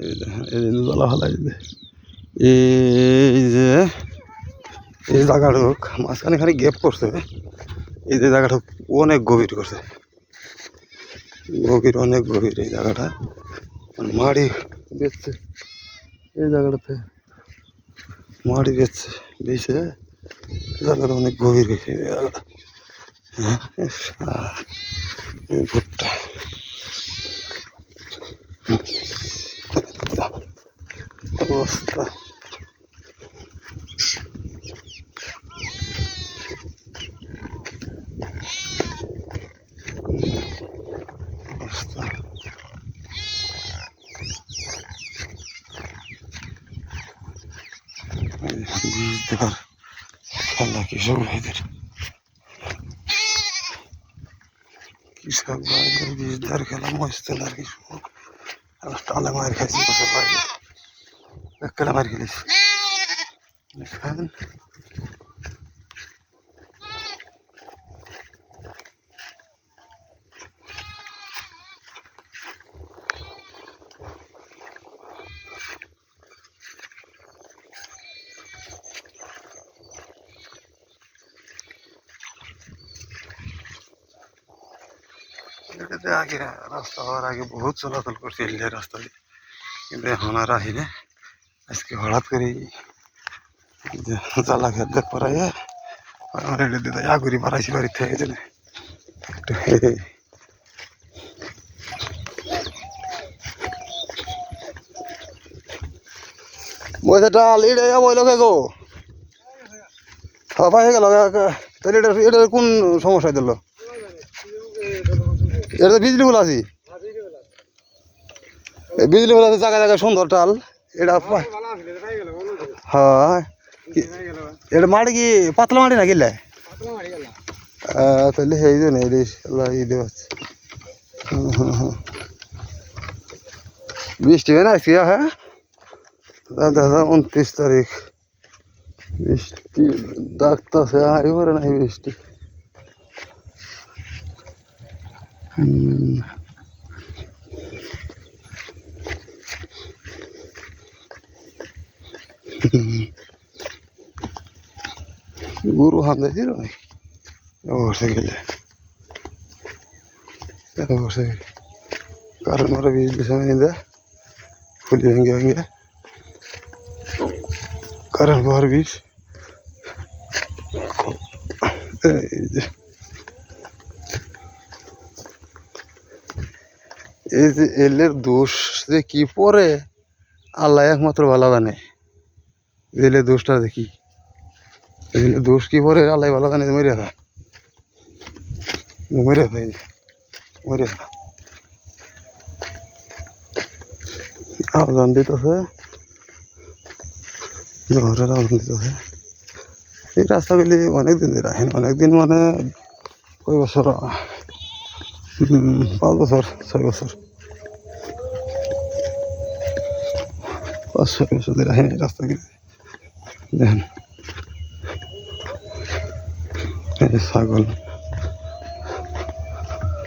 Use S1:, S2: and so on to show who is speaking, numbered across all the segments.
S1: এই যে নদলা ফেলাই এই যে এই জায়গাটুক মাঝখানে খালি গ্যাপ করছে। এই যে জায়গাটা অনেক গভীর করছে, গভীর অনেক গভীর। এই জায়গাটা মাড়ি বেচছে, এই জায়গাটাতে মাড়ি বেচছে, বেছে জায়গাটা অনেক গভীর গেছে এই জায়গাটা। ভুট্টা অবস্থা। বীজ দেওয়ার খেলা কৃষক ভাইদের, কৃষক ভাইদের বীজ দেওয়ার খেলা মস্ত আর কিছু টালে মার খাইছি বছর বাইরে খেলা মার খেলিস। এটাতে আগে রাস্তা হওয়ার আগে বহুত চলাচল করছে এলিয়া রাস্তা দিয়ে, কিন্তু এখন আর আহিনে। আজকে হঠাৎ করে জ্বালা খেত দেখ পড়াই আমার এটা দিতে আগুরি পাড়াইছি বাড়ির থেকে জন্য ডাল এটা বইল কে গো পাই গেল। তাহলে এটা কোন সমস্যা দিল? এটা তো বিজলি ফুল আছি, বিজলি ফুল আছে জায়গায় জায়গায় সুন্দর টাল। এটা হ্যাঁ, এটা মাটি কি পাতলা মাটি না গেলে? তাহলে সেই জন্য বৃষ্টি হয় না আজকে। হ্যাঁ, 29 তারিখ বৃষ্টি ডাকতেছে, এবারে নাই বৃষ্টি। গরু হামদা ছিল বসে গেলে বসে কারণ ওরা বিজলি সময় দে ফুলি ভেঙে ভেঙে কারণ বহর বিষ। এই যে এলের দোষ যে কি পরে আল্লাহ একমাত্র ভালো জানে। এলের দোষটা দেখি, এলে দোষ কি পরে আল্লাহ ভালো জানে। মরে খা মরে খাই মরে খা আওয়াজ দিতেছে, ঘরের আওয়াজ দিতেছে। এই রাস্তাগুলি অনেকদিন ধরে আহেন, অনেকদিন মানে কয় বছর, 5 বছর 6 বছর 5-6 বছর ধরে আহেন এই রাস্তাগুলি। দেখেন ছাগল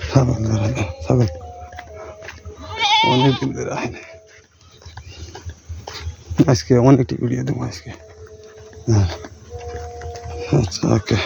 S1: ছাগল ছাগল অনেকদিন ধরে আহেন। আজকে অনেকটি ভিডিও দেবো আজকে। আচ্ছা, ওকে।